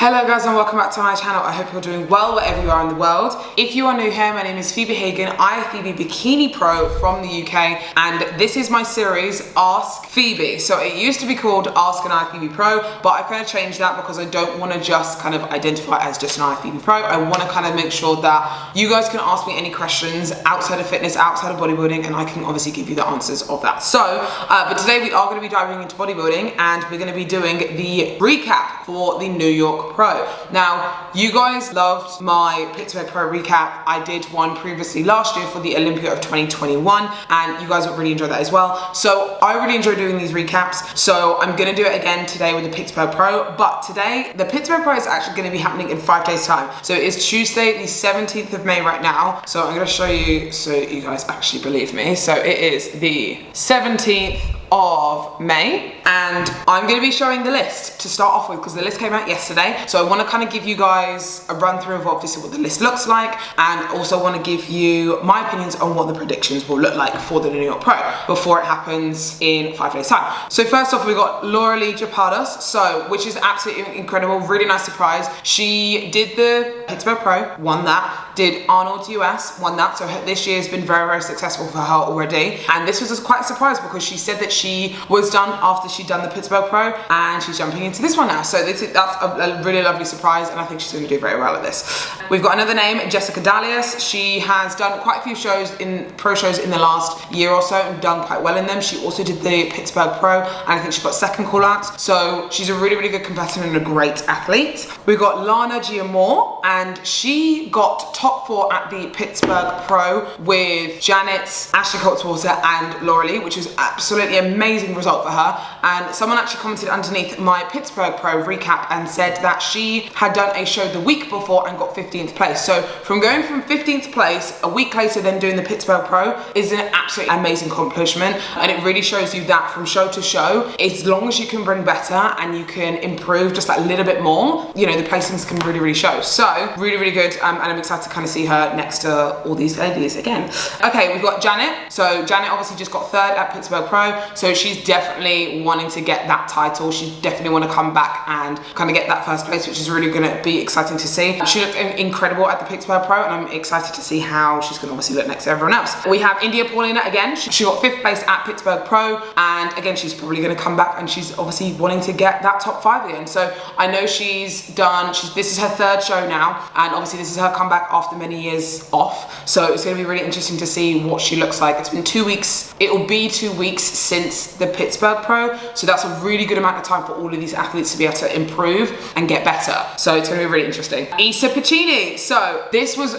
Hello guys and welcome back to my channel. I hope you're doing well wherever you are in the world. If you are new here, my name is Phoebe Hagen. I am Phoebe Bikini Pro from the UK and this is my series Ask Phoebe. So it used to be called Ask an I Phoebe Pro, but I kind of changed that because I don't want to just kind of identify as just an I Phoebe Pro. I want to kind of make sure that you guys can ask me any questions outside of fitness, outside of bodybuilding, and I can obviously give you the answers of that. So, but today we are going to be diving into bodybuilding and we're going to be doing the recap for the New York Pro. Now, you guys loved my Pittsburgh Pro recap. I did one previously last year for the Olympia of 2021 and you guys would really enjoy that as well. So I really enjoy doing these recaps. So I'm gonna do it again today with the Pittsburgh Pro, but today the Pittsburgh Pro is actually gonna be happening in 5 days time. So it is Tuesday, the 17th of May right now. So I'm gonna show you so you guys actually believe me. So it is the 17th of May and I'm going to be showing the list to start off with because the list came out yesterday. So I want to kind of give you guys a run through of obviously what the list looks like and also want to give you my opinions on what the predictions will look like for the New York Pro before it happens in 5 days time. So first off we got Laura Lee, so which is absolutely incredible, really nice surprise. She did the Pittsburgh Pro, won that, did Arnold's US, won that, so this year has been very, very successful for her already. And this was quite a surprise because she said that she was done after she'd done the Pittsburgh Pro and she's jumping into this one now. So that's a really lovely surprise and I think she's going to do very well at this. We've got another name, Jessica Dallias. She has done quite a few shows pro shows in the last year or so and done quite well in them. She also did the Pittsburgh Pro and I think she got second call out. So she's a really, really good competitor and a great athlete. We've got Lana Giamour and she got top 4 at the Pittsburgh Pro with Janet, Ashley Coatswater and Laura Lee, which was absolutely amazing result for her. And someone actually commented underneath my Pittsburgh Pro recap and said that she had done a show the week before and got 15th place. So from going from 15th place a week later then doing the Pittsburgh Pro is an absolutely amazing accomplishment and it really shows you that from show to show, as long as you can bring better and you can improve just that little bit more, you know, the placings can really, really show. So really, really good and I'm excited to kind of see her next to all these ladies again. Okay, we've got Janet. So Janet obviously just got 3rd at Pittsburgh Pro, so she's definitely wanting to get that title. She definitely want to come back and kind of get that 1st place, which is really going to be exciting to see. She looked incredible at the Pittsburgh Pro and I'm excited to see how she's going to obviously look next to everyone else. We have Paulina again. She got 5th place at Pittsburgh Pro and again she's probably going to come back and she's obviously wanting to get that top 5 again. So I know she's done, this is her 3rd show now and obviously this is her comeback after many years off. So it's going to be really interesting to see what she looks like. It's been 2 weeks, it will be 2 weeks since the Pittsburgh Pro, so that's a really good amount of time for all of these athletes to be able to improve and get better. So it's going to be really interesting. Issa Piccini. So this was,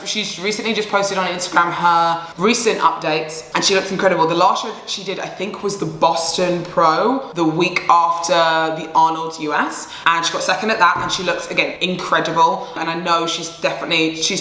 she's recently just posted on Instagram her recent updates and she looks incredible. The last show that she did I think was the Boston Pro the week after the Arnold's US and she got 2nd at that and she looks again incredible and I know she's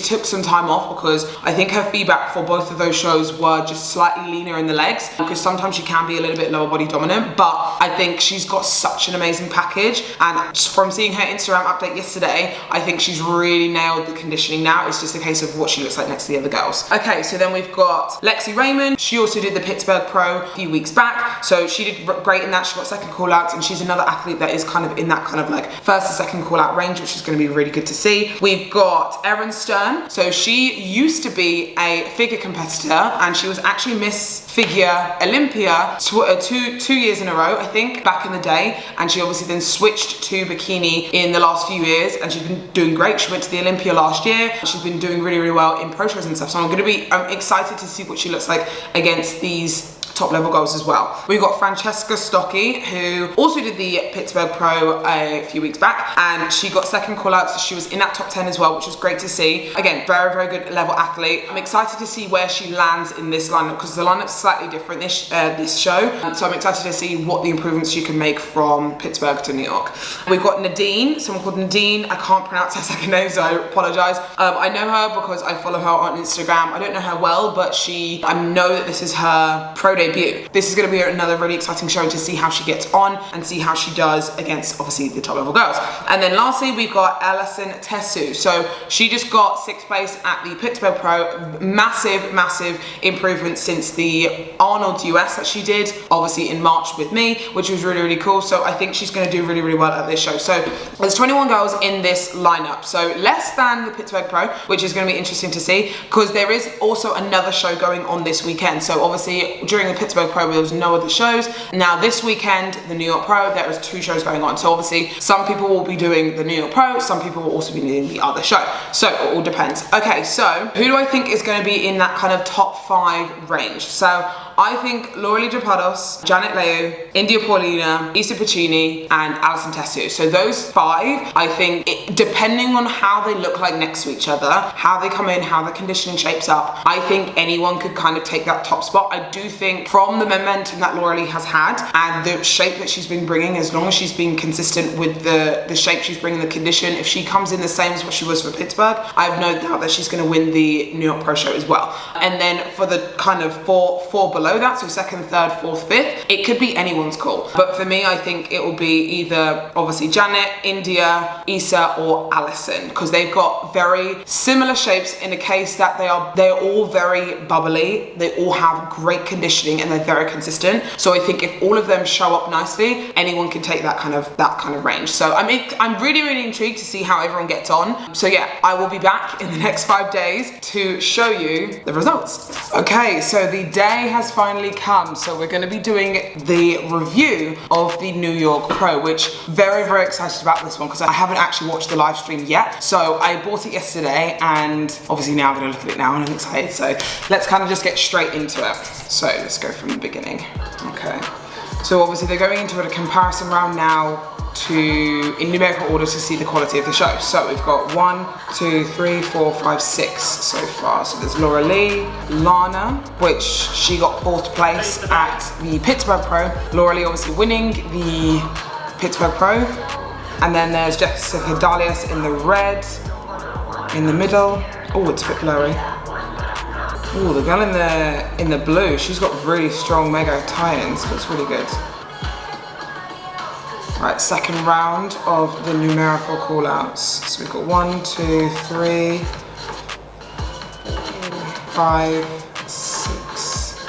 took some time off because I think her feedback for both of those shows were just slightly leaner in the legs because sometimes she can be a little bit lower body dominant, but I think she's got such an amazing package and just from seeing her Instagram update yesterday I think she's really nailed the conditioning now. It's just a case of what she looks like next to the other girls. Okay, so then we've got Lexi Raymond. She also did the Pittsburgh Pro a few weeks back, so she did great in that. She got 2nd call outs and she's another athlete that is kind of in that kind of like 1st to 2nd call out range, which is going to be really good to see. We've got Erin Stern. So she used to be a figure competitor and she was actually Miss Figure Olympia 2 years in a row I think back in the day, and she obviously then switched to bikini in the last few years and she's been doing great. She went to the Olympia last year. She's been doing really, really well in pro shows and stuff, so I'm excited to see what she looks like against these top level goals as well. We've got Francesca Stockey who also did the Pittsburgh Pro a few weeks back and she got 2nd call out, so she was in that top 10 as well, which was great to see. Again, very, very good level athlete. I'm excited to see where she lands in this lineup because the lineup's slightly different this show, so I'm excited to see what the improvements she can make from Pittsburgh to New York. We've got Nadine, someone called Nadine. I can't pronounce her 2nd name, so I apologize. I know her because I follow her on Instagram. I don't know her well, but I know that this is her pro debut. This is going to be another really exciting show to see how she gets on and see how she does against obviously the top level girls. And then lastly, we've got Ellison Tessu. So she just got 6th place at the Pittsburgh Pro. Massive improvement since the Arnold US that she did, obviously in March with me, which was really cool. So I think she's going to do really well at this show. So there's 21 girls in this lineup, so less than the Pittsburgh Pro, which is going to be interesting to see because there is also another show going on this weekend. So obviously during the Pittsburgh Pro there was no other shows. Now this weekend, the New York Pro, there is 2 shows going on. So obviously some people will be doing the New York Pro, some people will also be doing the other show. So it all depends. Okay, so who do I think is going to be in that kind of top 5 range? So I think Laura Lee, Janet Leo, India Paulina, Issa and Alison Tessu. So those 5, I think, depending on how they look like next to each other, how they come in, how the conditioning shapes up, I think anyone could kind of take that top spot. I do think from the momentum that Laura Lee has had and the shape that she's been bringing, as long as she's been consistent with the shape she's bringing, the condition, if she comes in the same as what she was for Pittsburgh, I have no doubt that she's going to win the New York Pro Show as well. And then for the kind of four below that, so 2nd, 3rd, 4th, 5th, it could be anyone's call. But for me, I think it will be either obviously Janet, India, Issa or Alison, because they've got very similar shapes in the case that they're all very bubbly, they all have great conditioning and they're very consistent. So I think if all of them show up nicely, anyone can take that kind of range. So I'm really intrigued to see how everyone gets on. So yeah, I will be back in the next 5 days to show you the results. Okay, so the day has finally come. So we're going to be doing the review of the New York Pro, which very excited about this one because I haven't actually watched the live stream yet. So I bought it yesterday and obviously now I'm going to look at it now and I'm excited. So let's kind of just get straight into it. So let's go from the beginning. Okay. So obviously they're going into a comparison round now in numerical order to see the quality of the show. So we've got 1, 2, 3, 4, 5, 6 so far. So there's Laura Lee, Lana, which she got 4th place at the Pittsburgh Pro. Laura Lee obviously winning the Pittsburgh Pro. And then there's Jessica Dallias in the red, in the middle. Oh, it's a bit blurry. Oh, the girl in the blue, she's got really strong mega tie-ins. Looks really good. Right, 2nd round of the numerical call-outs. So we've got 1, 2, 3, 5, 6.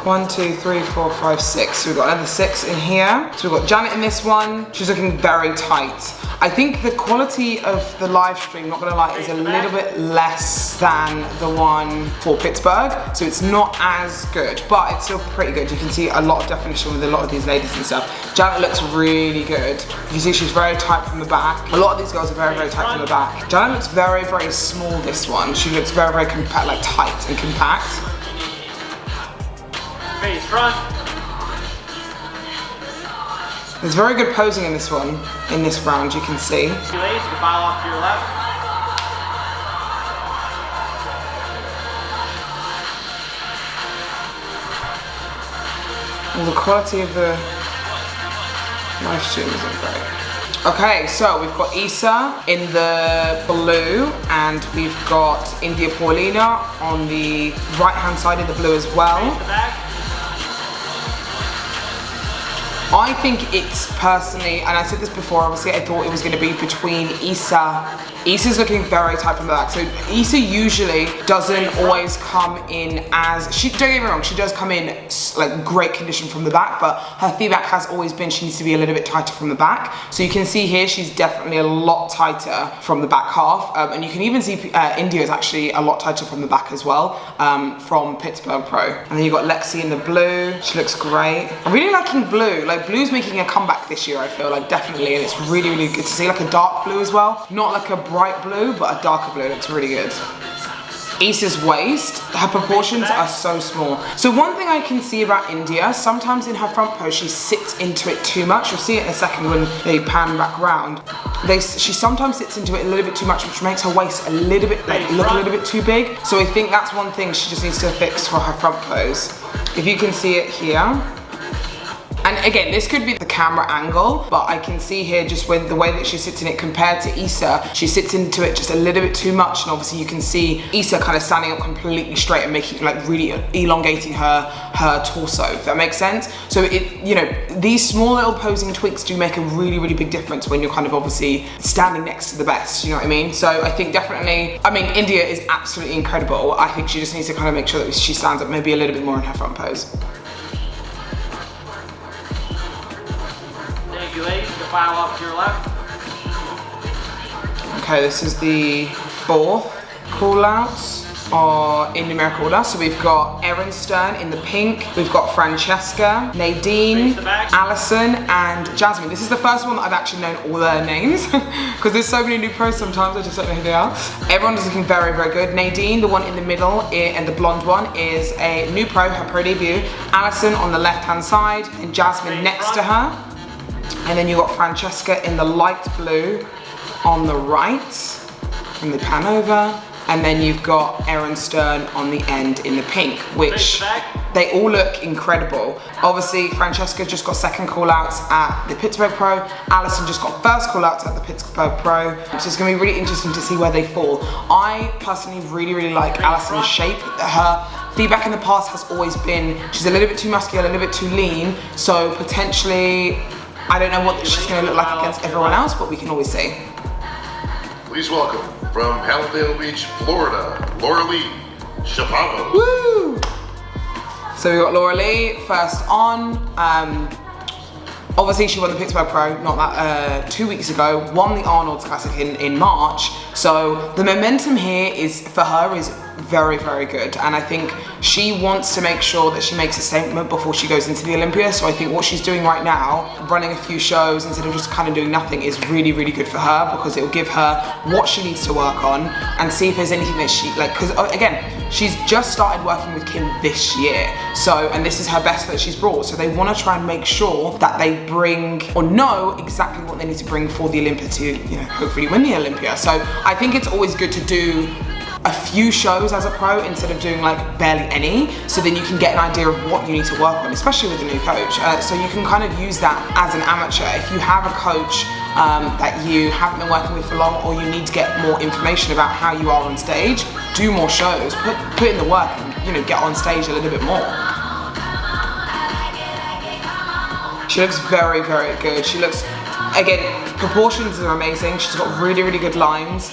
1, 2, 3, 4, 5, 6. So we've got another 6 in here. So we've got Janet in this one. She's looking very tight. I think the quality of the live stream, not gonna lie, is a little bit less than the one for Pittsburgh. So it's not as good, but it's still pretty good. You can see a lot of definition with a lot of these ladies and stuff. Janet looks really good. You see she's very tight from the back. A lot of these girls are very tight from the back. Janet looks very small this one. She looks very compact, like tight and compact. Face front. There's very good posing in this one, in this round, you can see. You can file off to your left. Well, the quality of the live stream isn't great. Okay, so we've got Issa in the blue and we've got India Paulina on the right hand side of the blue as well. I think it's personally, and I said this before, obviously I thought it was going to be between Issa. Issa's looking very tight from the back. So Issa usually doesn't always come in as, don't get me wrong, she does come in like great condition from the back, but her feedback has always been she needs to be a little bit tighter from the back. So you can see here she's definitely a lot tighter from the back half. And you can even see India is actually a lot tighter from the back as well, from Pittsburgh Pro. And then you've got Lexi in the blue. She looks great. I'm really liking blue. Like blue's making a comeback this year, I feel like, definitely, and it's really good to see. Like a dark blue as well, not like a bright blue, but a darker blue. Looks really good. Issa's waist, her proportions are so small. So one thing I can see about India, sometimes in her front pose she sits into it too much. You'll see it in a second when they pan back round. She sometimes sits into it a little bit too much, which makes her waist a little bit, like, look a little bit too big. So I think that's one thing she just needs to fix for her front pose. If you can see it here, And again, this could be the camera angle, but I can see here just when the way that she sits in it compared to Issa, she sits into it just a little bit too much, and obviously you can see Issa kind of standing up completely straight and making, like, really elongating her torso, if that makes sense. So it, you know, these small little posing tweaks do make a really, really big difference when you're kind of obviously standing next to the best, you know what I mean? So I think definitely, I mean, India is absolutely incredible. I think she just needs to kind of make sure that she stands up maybe a little bit more in her front pose. Thank you, ladies. You can file off to your left. Okay, this is the 4th call out in numerical order. So we've got Erin Stern in the pink, we've got Francesca, Nadine, Alison, and Jasmine. This is the first one that I've actually known all their names because there's so many new pros sometimes I just don't know who they are. Everyone is looking very, very good. Nadine, the one in the middle and the blonde one, is a new pro, her pro debut. Alison on the left hand side and Jasmine next to her. And then you've got Francesca in the light blue on the right, and the pan over. And then you've got Erin Stern on the end in the pink, which they all look incredible. Obviously, Francesca just got second call outs at the Pittsburgh Pro. Alison just got first call outs at the Pittsburgh Pro. So it's gonna be really interesting to see where they fall. I personally really, really like Alison's shape. Her feedback in the past has always been, she's a little bit too muscular, a little bit too lean. So potentially, I don't know what she's gonna look like against everyone else, but we can always see. Please welcome, from Hallandale Beach, Florida, Laura Lee, Chicago. Woo! So we got Laura Lee first on. Obviously she won the Pittsburgh Pro not that 2 weeks ago, won the Arnold's Classic in March. So the momentum here is for her is very, very good, and I think she wants to make sure that she makes a statement before she goes into the Olympia. So I think what she's doing right now, running a few shows instead of just kind of doing nothing, is really, really good for her, because it will give her what she needs to work on and see if there's anything that she, like, because again, she's just started working with Kim this year, so, and this is her best that she's brought, so they want to try and make sure that they bring or know exactly what they need to bring for the Olympia to, you know, hopefully win the Olympia. So I think it's always good to do a few shows as a pro instead of doing like barely any, so then you can get an idea of what you need to work on, especially with a new coach. So you can kind of use that as an amateur. If you have a coach that you haven't been working with for long, or you need to get more information about how you are on stage, do more shows, put in the work, and, you know, get on stage a little bit more. She looks very, very good. She looks, again, proportions are amazing. She's got really, really good lines.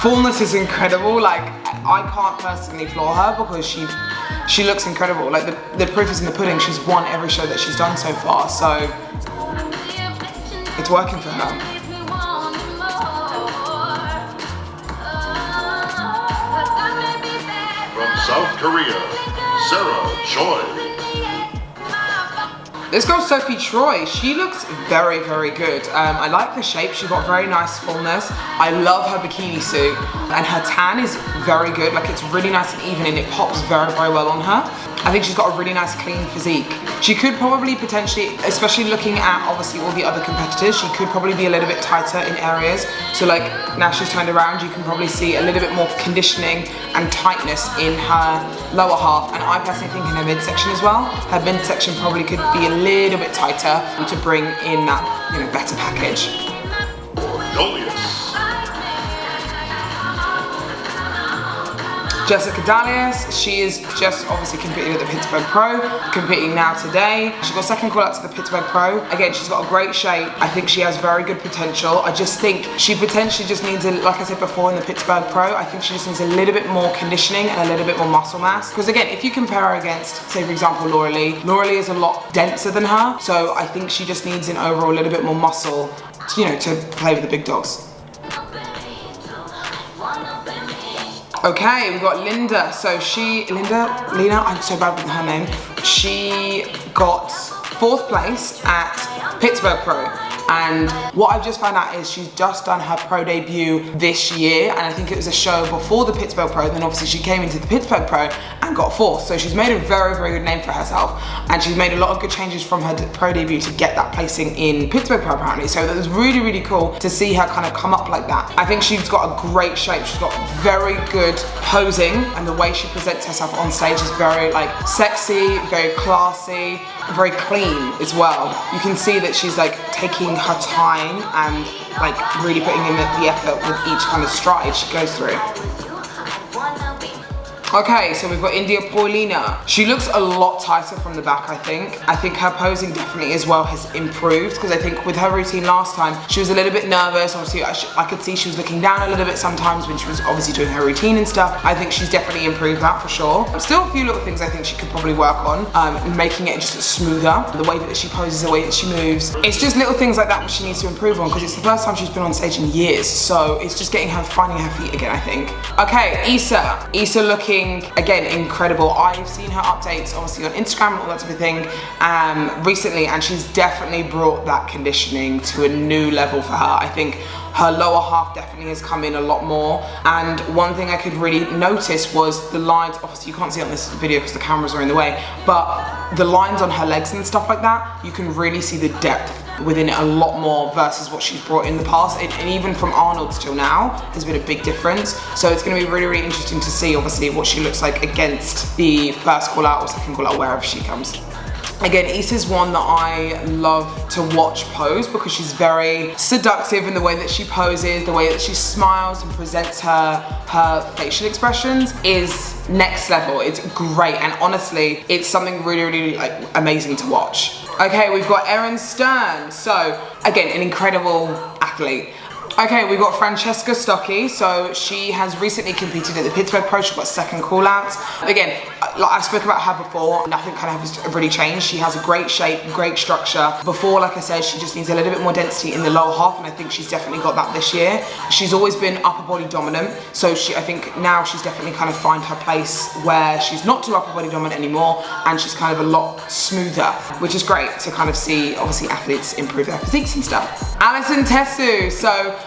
Fullness is incredible. Like, I can't personally floor her because she looks incredible. Like, the proof is in the pudding. She's won every show that she's done so far, so it's working for her. From South Korea, Sarah Choi. This girl, Sophie Troy, she looks very, very good. I like the shape. She's got very nice fullness. I love her bikini suit, and her tan is very good. Like, it's really nice and even, and it pops very, very well on her. I think she's got a really nice clean physique. She could probably potentially, especially looking at obviously all the other competitors, she could probably be a little bit tighter in areas. So like, now she's turned around, you can probably see a little bit more conditioning and tightness in her lower half. And I personally think in her midsection as well, her midsection probably could be a little bit tighter to bring in that, you know, better package. Dallias. Jessica Dallias, she is just obviously competing at the Pittsburgh Pro, competing now today. She got second call out to the Pittsburgh Pro. Again, she's got a great shape. I think she has very good potential. I just think she potentially just needs, like I said before in the Pittsburgh Pro, I think she just needs a little bit more conditioning and a little bit more muscle mass. Because again, if you compare her against, say for example, Laura Lee is a lot denser than her. So I think she just needs an overall little bit more muscle, you know, to play with the big dogs. Okay, we've got Linda. So Lena, I'm so bad with her name. She got 4th place at Pittsburgh Pro. And what I've just found out is she's just done her pro debut this year, and I think it was a show before the Pittsburgh Pro, then obviously she came into the Pittsburgh Pro and got fourth. So she's made a very, very good name for herself, and she's made a lot of good changes from her pro debut to get that placing in Pittsburgh Pro apparently. So that was really, really cool to see her kind of come up like that. I think she's got a great shape. She's got very good posing, and the way she presents herself on stage is very like sexy, very classy, very clean as well. You can see that she's like taking her time and like really putting in the effort with each kind of stride she goes through. Okay, so we've got India Paulina. She looks a lot tighter from the back, I think. I think her posing definitely as well has improved, because I think with her routine last time, she was a little bit nervous. Obviously, I could see she was looking down a little bit sometimes when she was obviously doing her routine and stuff. I think she's definitely improved that for sure. Still a few little things I think she could probably work on, making it just smoother. The way that she poses, the way that she moves. It's just little things like that which she needs to improve on, because it's the first time she's been on stage in years. So it's just getting her, finding her feet again, I think. Okay, Issa. Issa looking again incredible. I've seen her updates obviously on Instagram and all that type of thing recently, and she's definitely brought that conditioning to a new level for her. I think her lower half definitely has come in a lot more, and one thing I could really notice was the lines. Obviously you can't see it on this video because the cameras are in the way, but the lines on her legs and stuff like that, you can really see the depth within it a lot more versus what she's brought in the past, and even from Arnold's till now has been a big difference. So it's going to be really, really interesting to see obviously what she looks like against the first call out or second call out, wherever she comes. Again, Issa's one that I love to watch pose, because she's very seductive in the way that she poses, the way that she smiles and presents her facial expressions is next level. It's great, and honestly, it's something really, really like amazing to watch. Okay, we've got Erin Stern. So again, an incredible athlete. Okay, we've got Francesca Stockey. So she has recently competed at the Pittsburgh Pro. She got second call out. Again, like I spoke about her before, nothing kind of has really changed. She has a great shape, great structure. Before, like I said, she just needs a little bit more density in the lower half, and I think she's definitely got that this year. She's always been upper body dominant, so I think now she's definitely kind of find her place where she's not too upper body dominant anymore, and she's kind of a lot smoother, which is great to kind of see obviously athletes improve their physiques and stuff. Alison Tessu. So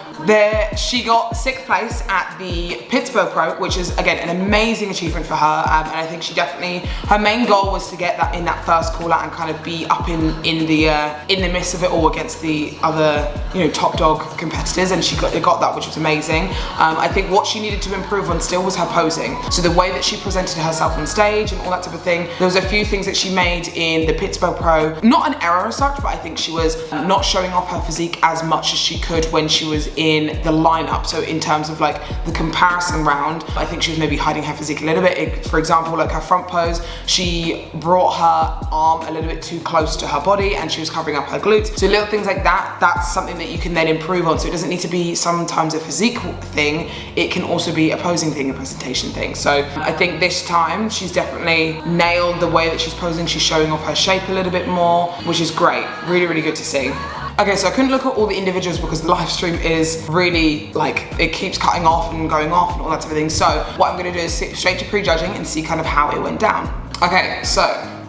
she got 6th place at the Pittsburgh Pro, which is again an amazing achievement for her, and I think she definitely, her main goal was to get that in that first call out and kind of be up in the midst of it all against the other, you know, top dog competitors, and she got that, which was amazing. I think what she needed to improve on still was her posing, so the way that she presented herself on stage and all that type of thing. There was a few things that she made in the Pittsburgh Pro, not an error as such, but I think she was not showing off her physique as much as she could when she was in the lineup. So in terms of like the comparison round, I think she was maybe hiding her physique a little bit. For example, like her front pose, she brought her arm a little bit too close to her body and she was covering up her glutes. So little things like that, that's something that you can then improve on. So it doesn't need to be sometimes a physique thing, it can also be a posing thing, a presentation thing. So I think this time she's definitely nailed the way that she's posing. She's showing off her shape a little bit more, which is great. Really, really good to see. Okay, so I couldn't look at all the individuals because the live stream is really like, it keeps cutting off and going off and all that type of thing. So what I'm gonna do is sit straight to prejudging and see kind of how it went down. Okay, so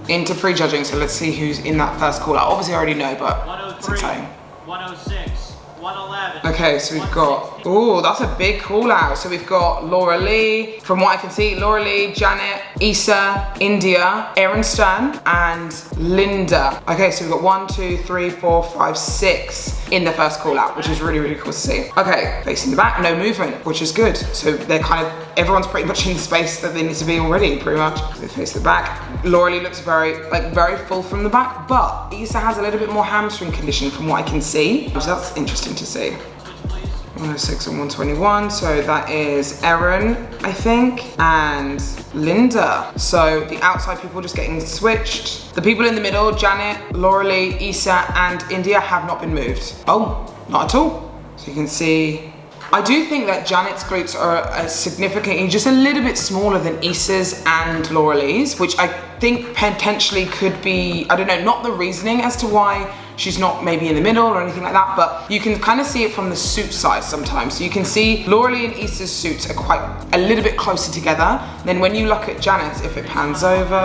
into prejudging, so let's see who's in that first call out. Obviously I already know, but it's exciting. 106, 111. Okay, so we've got, oh, that's a big call out. So we've got Laura Lee, from what I can see, Laura Lee, Janet, Issa, India, Erin Stern, and Linda. Okay, so we've got 1, 2, 3, 4, 5, 6 in the first call out, which is really, really cool to see. Okay, facing the back, no movement, which is good. So they're kind of, everyone's pretty much in the space that they need to be already, pretty much. So they face the back. Laura Lee looks very full from the back, but Issa has a little bit more hamstring conditioning from what I can see. So that's interesting to see. 106 and 121, so that is Erin, I think, and Linda. So the outside people just getting switched. The people in the middle, Janet, Laura Lee, Issa, and India have not been moved. Oh, not at all. So you can see, I do think that Janet's glutes are significantly just a little bit smaller than Issa's and Laura Lee's, which I think potentially could be, I don't know, not the reasoning as to why she's not maybe in the middle or anything like that, but you can kind of see it from the suit size sometimes. So you can see Laura Lee and Issa's suits are quite a little bit closer together. Then when you look at Janet's, if it pans over,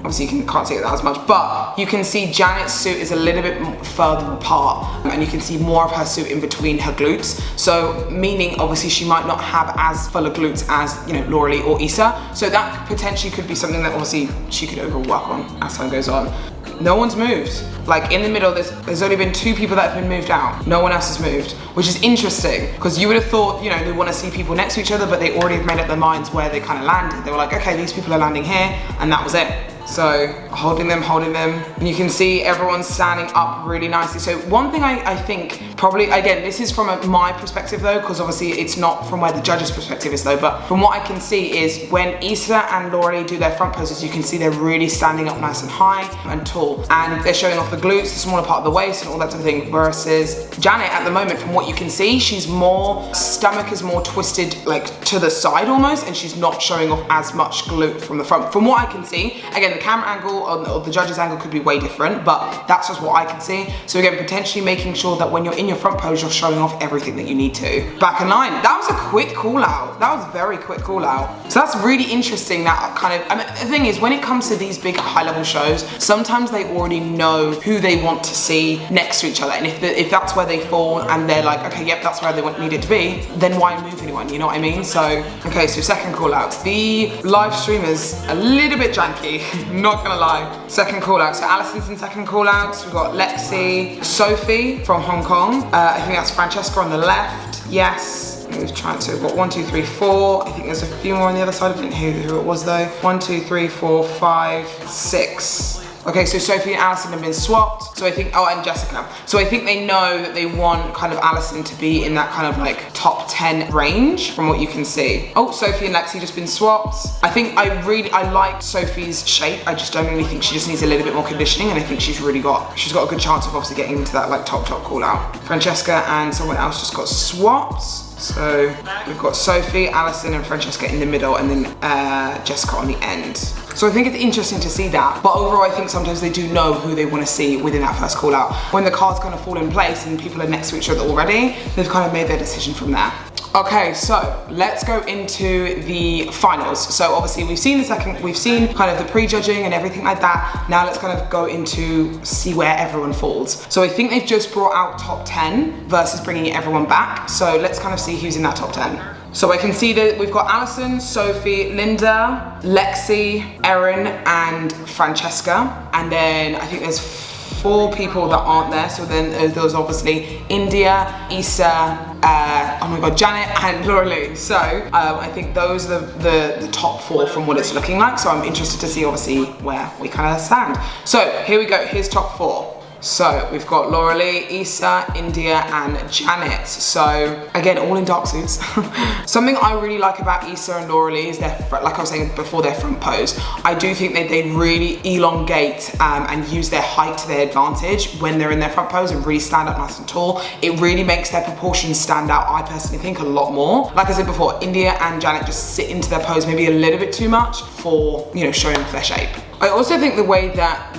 obviously you can't see it that as much, but you can see Janet's suit is a little bit further apart, and you can see more of her suit in between her glutes. So meaning obviously she might not have as full of glutes as, you know, Laura Lee or Issa. So that potentially could be something that obviously she could overwork on as time goes on. No one's moved. Like in the middle, there's only been 2 people that have been moved out. No one else has moved, which is interesting because you would have thought, you know, they want to see people next to each other, but they already have made up their minds where they kind of landed. They were like, okay, these people are landing here, and that was it. So holding them, and you can see everyone's standing up really nicely. So one thing I think probably, again, this is from my perspective though, because obviously it's not from where the judge's perspective is though, but from what I can see is when Issa and Laura Lee do their front poses, you can see they're really standing up nice and high and tall, and they're showing off the glutes, the smaller part of the waist and all that sort of thing. Versus Janet at the moment, from what you can see, she's more, stomach is more twisted like to the side almost, and she's not showing off as much glute from the front. From what I can see, again, the camera angle or the judge's angle could be way different, but that's just what I can see. So again, potentially making sure that when you're in your front pose, you're showing off everything that you need to. Back in line, that was a quick call out. That was a very quick call out. So that's really interesting, that kind of, I mean, the thing is, when it comes to these big high level shows, sometimes they already know who they want to see next to each other. And if that's where they fall and they're like, okay, yep, that's where they need it to be, then why move anyone, you know what I mean? So, okay, so second call out. The live stream is a little bit janky, not gonna lie. Second call out. So Alison's in second call outs. We've got Lexi, Sophie from Hong Kong. I think that's Francesca on the left. Yes. We've tried to. We've got 1, 2, 3, 4. I think there's a few more on the other side. I didn't hear who it was though. 1, 2, 3, 4, 5, 6. Okay, so Sophie and Alison have been swapped. So I think, oh, and Jessica. So I think they know that they want kind of Alison to be in that kind of like top 10 range from what you can see. Oh, Sophie and Lexi just been swapped. I think I like Sophie's shape. I just don't really think she just needs a little bit more conditioning, and I think she's got a good chance of obviously getting into that like top call out. Francesca and someone else just got swapped. So we've got Sophie, Alison and Francesca in the middle, and then Jessica on the end. So I think it's interesting to see that, but overall I think sometimes they do know who they want to see within that first call out. When the cards kind of fall in place and people are next to each other already, they've kind of made their decision from there. Okay, so let's go into the finals. So obviously we've seen kind of the pre-judging and everything like that. Now let's kind of go into see where everyone falls. So I think they've just brought out top 10 versus bringing everyone back. So let's kind of see who's in that top 10. So I can see that we've got Alison, Sophie, Linda, Lexi, Erin and Francesca. And then I think there's 4 people that aren't there. So then there's obviously India, Issa, oh my god, Janet and Laura Lee. So I think those are the top 4 from what it's looking like. So I'm interested to see obviously where we kind of stand. So here we go, here's top 4. So we've got Laura Lee, Issa, India and Janet. So again, all in dark suits. Something I really like about Issa and Laura Lee is like I was saying before, their front pose. I do think that they really elongate and use their height to their advantage when they're in their front pose and really stand up nice and tall. It really makes their proportions stand out, I personally think, a lot more. Like I said before, India and Janet just sit into their pose maybe a little bit too much for, you know, showing off their shape. I also think the way that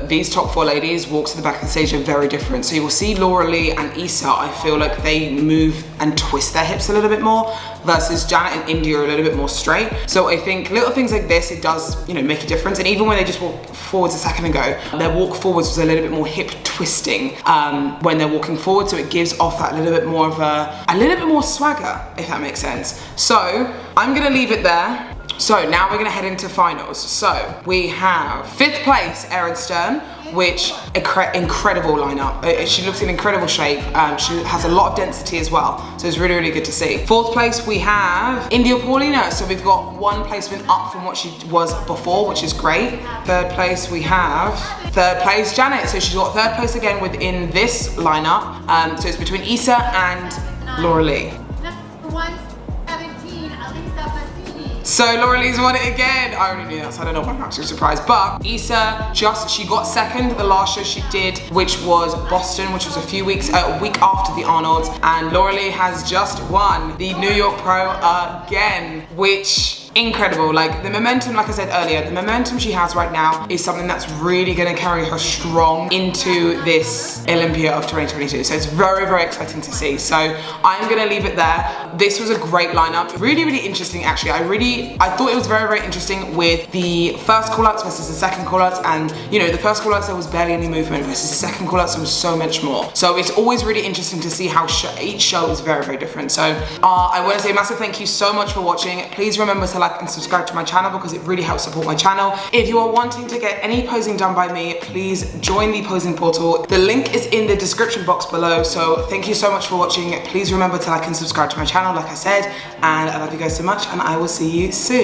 these top 4 ladies walk to the back of the stage are very different. So you will see Laura Lee and Issa, I feel like they move and twist their hips a little bit more, versus Janet and India are a little bit more straight. So I think little things like this, it does, you know, make a difference. And even when they just walked forwards a second ago, their walk forwards was a little bit more hip twisting when they're walking forward. So it gives off that little bit more of a little bit more swagger, if that makes sense. So I'm gonna leave it there. So now we're gonna head into finals. So we have 5th place, Erin Stern, which incredible lineup. She looks in incredible shape. She has a lot of density as well. So it's really, really good to see. 4th place, we have India Paulina. So we've got 1 placement up from what she was before, which is great. 3rd place, we have 3rd place, Janet. So she's got 3rd place again within this lineup. So it's between Issa and Laura Lee. So Laura Lee's won it again. I already knew that, so I don't know if I'm actually surprised. But Issa she got second the last show she did, which was Boston, which was a week after the Arnolds. And Laura Lee has just won the New York Pro again, which incredible. Like the momentum, like I said earlier, the momentum she has right now is something that's really gonna carry her strong into this Olympia of 2022. So it's very, very exciting to see. So I'm gonna leave it there. This was a great lineup. Really, really interesting actually. I thought it was very, very interesting with the first call-outs versus the second call-outs, and you know, the first call-outs there was barely any movement versus the second call-outs there was so much more. So it's always really interesting to see how each show is very, very different. So I want to say a massive thank you so much for watching. Please remember to like and subscribe to my channel because it really helps support my channel. If you are wanting to get any posing done by me, please join the posing portal. The link is in the description box below. So thank you so much for watching. Please remember to like and subscribe to my channel, like I said, and I love you guys so much, and I will see you soon.